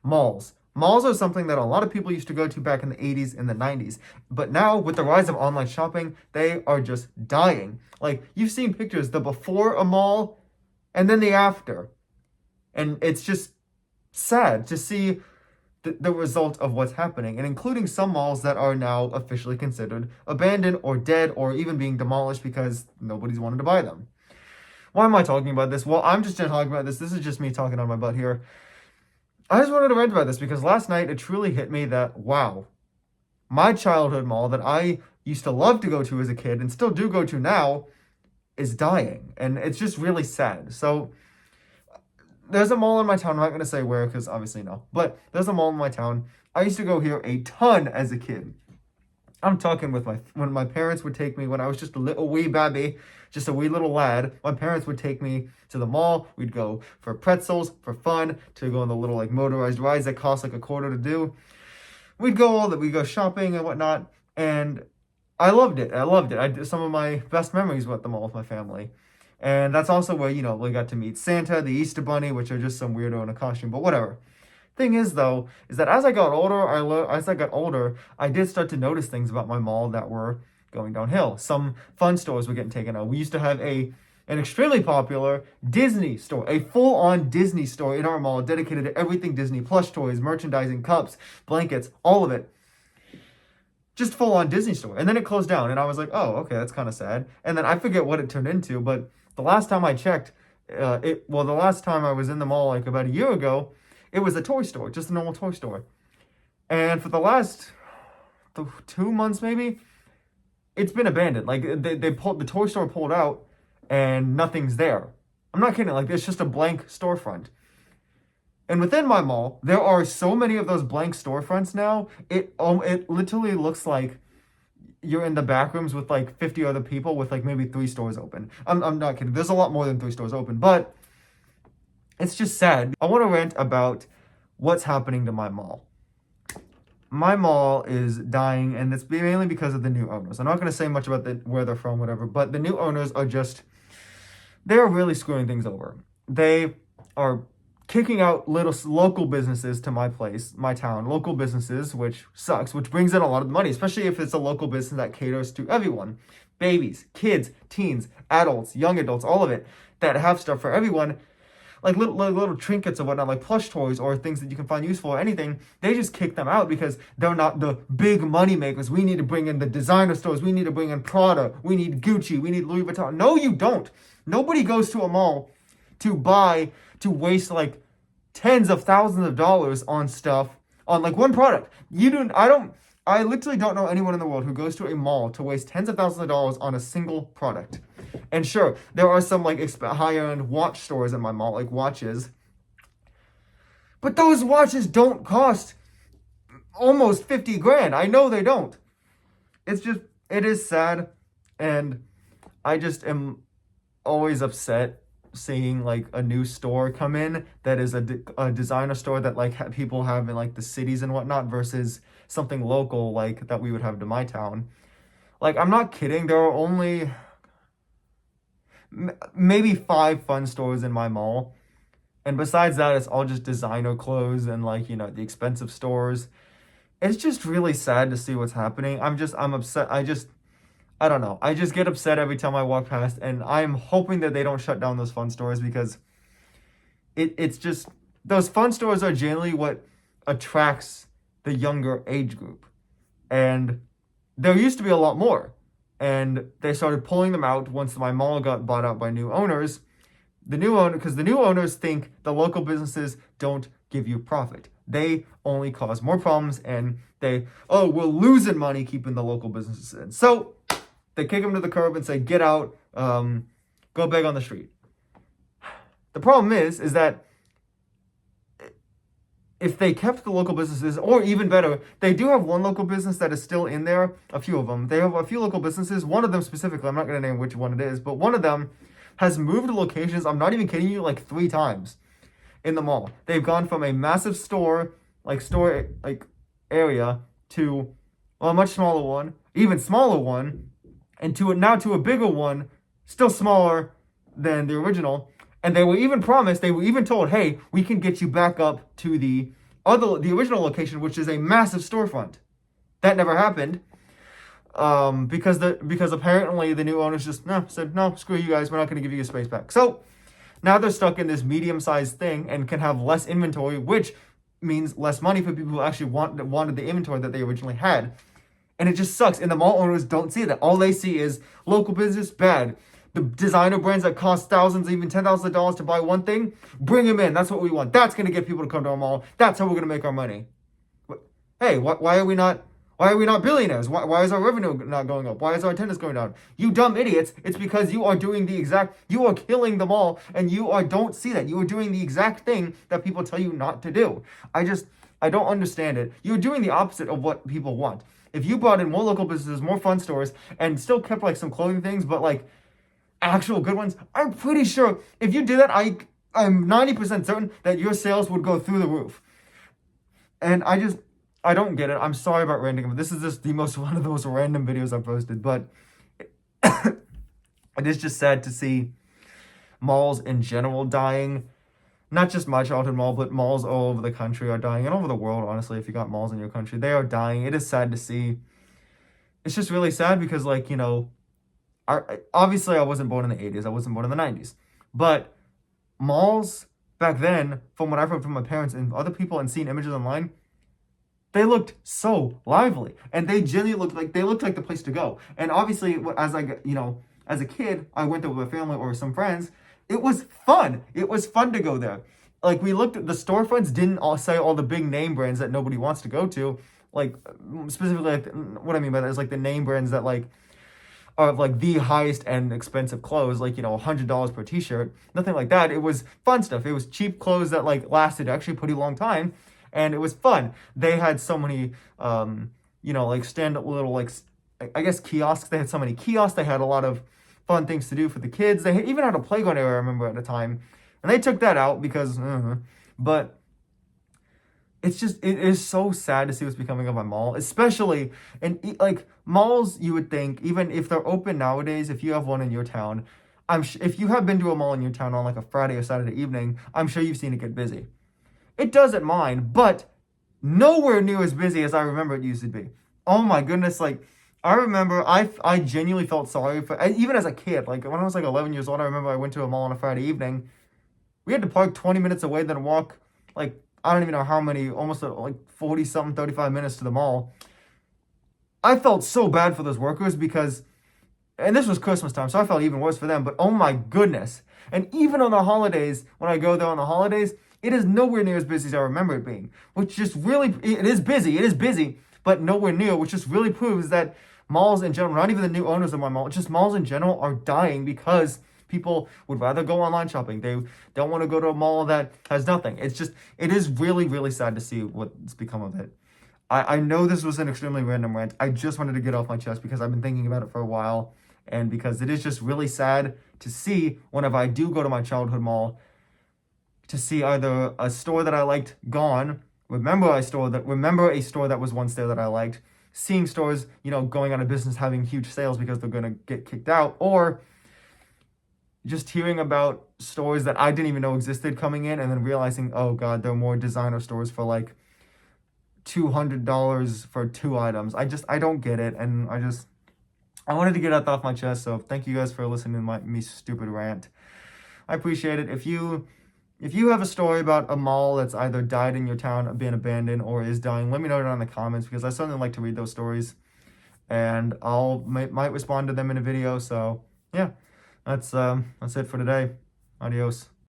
Malls. Malls are something that a lot of people used to go to back in the 80s and the 90s. But now, with the rise of online shopping, they are just dying. Like, you've seen pictures, the before a mall and then the after. And it's just sad to see the result of what's happening, and including some malls that are now officially considered abandoned or dead or even being demolished because nobody's wanted to buy them. Why am I talking about this? Well, I'm just talking about this. This is just me talking on my butt here. I just wanted to rant about this because last night it truly hit me that, wow, my childhood mall that I used to love to go to as a kid and still do go to now is dying. And it's just really sad. So there's a mall in my town. I'm not going to say where because obviously no. But there's a mall in my town. I used to go here a ton as a kid. I'm talking with when my parents would take me when I was just a little wee baby, just a wee little lad. My parents would take me to the mall. We'd go for pretzels, for fun, to go on the little like motorized rides that cost like a quarter to do. We'd go shopping and whatnot, and I loved it. I loved it. I did some of my best memories were at the mall with my family. And that's also where, we got to meet Santa, the Easter Bunny, which are just some weirdo in a costume, but whatever. Thing is, though, is that as I got older, I did start to notice things about my mall that were going downhill. Some fun stores were getting taken out. We used to have an extremely popular Disney store, a full-on Disney store in our mall dedicated to everything Disney, plush toys, merchandising, cups, blankets, all of it. Just full-on Disney store. And then it closed down, and I was like, oh, okay, that's kind of sad. And then I forget what it turned into, but the last time I checked, the last time I was in the mall, like about a year ago, it was a toy store, just a normal toy store. And for the last 2 months, maybe, it's been abandoned. Like, the toy store pulled out, and nothing's there. I'm not kidding. Like, it's just a blank storefront. And within my mall, there are so many of those blank storefronts now. It literally looks like you're in the back rooms with like 50 other people with like maybe 3 stores open. I'm not kidding. There's a lot more than 3 stores open, but it's just sad. I want to rant about what's happening to my mall. My mall is dying, and it's mainly because of the new owners. I'm not going to say much about where they're from, whatever, but the new owners they're really screwing things over. They are kicking out little local businesses to my town, local businesses, which sucks, which brings in a lot of money, especially if it's a local business that caters to everyone. Babies, kids, teens, adults, young adults, all of it, that have stuff for everyone, like little trinkets or whatnot, like plush toys or things that you can find useful or anything. They just kick them out because they're not the big money makers. We need to bring in the designer stores. We need to bring in Prada. We need Gucci. We need Louis Vuitton. No, you don't. Nobody goes to a mall to waste like tens of thousands of dollars on stuff, on like one product. I literally don't know anyone in the world who goes to a mall to waste tens of thousands of dollars on a single product. And sure, there are some like higher-end watch stores in my mall, like watches. But those watches don't cost almost 50 grand. I know they don't. It is sad. And I just am always upset seeing like a new store come in that is a designer store that like people have in like the cities and whatnot versus something local like that we would have to my town. Like, I'm not kidding. There are only maybe 5 fun stores in my mall. And besides that, it's all just designer clothes and like, the expensive stores. It's just really sad to see what's happening. I'm upset. I don't know. I just get upset every time I walk past, and I'm hoping that they don't shut down those fun stores because it's just, those fun stores are generally what attracts the younger age group. And there used to be a lot more. And they started pulling them out once my mall got bought out by new owners. Because the new owners think the local businesses don't give you profit. They only cause more problems, and we're losing money keeping the local businesses in. So they kick them to the curb and say, get out, go beg on the street. The problem is that if they kept the local businesses, or even better, they do have one local business that is still in there, a few of them. They have a few local businesses, one of them specifically, I'm not going to name which one it is, but one of them has moved locations, I'm not even kidding you, like 3 times in the mall. They've gone from a massive store area to a much smaller one, even smaller one, and now to a bigger one, still smaller than the original. And they were even told, hey, we can get you back up to the the original location, which is a massive storefront. That never happened. Because apparently the new owners just said no, screw you guys, we're not going to give you your space back. So now they're stuck in this medium-sized thing and can have less inventory, which means less money for people who actually wanted the inventory that they originally had. And it just sucks. And the mall owners don't see that. All they see is local business, bad. The designer brands that cost thousands, even $10,000 to buy one thing, bring them in. That's what we want. That's going to get people to come to our mall. That's how we're going to make our money. Hey, why are we not? Why are we not billionaires? Why is our revenue not going up? Why is our attendance going down? You dumb idiots. It's because you are doing you are killing the mall, and don't see that. You are doing the exact thing that people tell you not to do. I don't understand it. You're doing the opposite of what people want. If you brought in more local businesses, more fun stores, and still kept like some clothing things, but like actual good ones, I'm pretty sure if you did that, I'm 90% certain that your sales would go through the roof. And I don't get it. I'm sorry about random. This is just one of the most random videos I've posted, but it is just sad to see malls in general dying. Not just my childhood mall, but malls all over the country are dying, and all over the world, honestly, if you got malls in your country, they are dying. It is sad to see. It's just really sad because, like, obviously I wasn't born in the 80s. I wasn't born in the 90s. But malls back then, from what I've heard from my parents and other people and seen images online, they looked so lively, and they genuinely looked like the place to go. And obviously, as a kid, I went there with a family or some friends. It was fun. It was fun to go there. Like, we looked at the storefronts, didn't all say all the big name brands that nobody wants to go to. Like, specifically, like, what I mean by that is like the name brands that like are like the highest end expensive clothes, like, $100 per t-shirt. Nothing like that. It was fun stuff. It was cheap clothes that like lasted actually a pretty long time. And it was fun. They had so many, like stand-up little, like, I guess kiosks. They had so many kiosks. They had a lot of fun things to do for the kids. They even had a playground area, I remember, at the time. And they took that out because, but it is so sad to see what's becoming of a mall, especially, and like, malls, you would think, even if they're open nowadays, if you have one in your town, if you have been to a mall in your town on like a Friday or Saturday evening, I'm sure you've seen it get busy. It doesn't mind, but nowhere near as busy as I remember it used to be. Oh my goodness, like, I remember I genuinely felt sorry for, even as a kid, like when I was like 11 years old, I remember I went to a mall on a Friday evening. We had to park 20 minutes away, then walk, like, I don't even know how many, almost like 40 something, 35 minutes to the mall. I felt so bad for those workers because, and this was Christmas time, so I felt even worse for them, but oh my goodness. And even on the holidays, when I go there on the holidays, it is nowhere near as busy as I remember it being, which just really, it is busy, but nowhere near, which just really proves that malls in general, not even the new owners of my mall, just malls in general are dying because people would rather go online shopping. They don't want to go to a mall that has nothing. It is really, really sad to see what's become of it. I know this was an extremely random rant. I just wanted to get off my chest because I've been thinking about it for a while, and because it is just really sad to see whenever I do go to my childhood mall, to see either a store that I liked gone, remember a store that was once there that I liked, seeing stores, going out of business, having huge sales because they're going to get kicked out, or just hearing about stores that I didn't even know existed coming in and then realizing, oh God, there are more designer stores for like $200 for 2 items. I don't get it. And I wanted to get that off my chest. So thank you guys for listening to me stupid rant. I appreciate it. If you have a story about a mall that's either died in your town, been abandoned, or is dying, let me know down in the comments because I certainly like to read those stories, and might respond to them in a video. So yeah, that's it for today. Adios.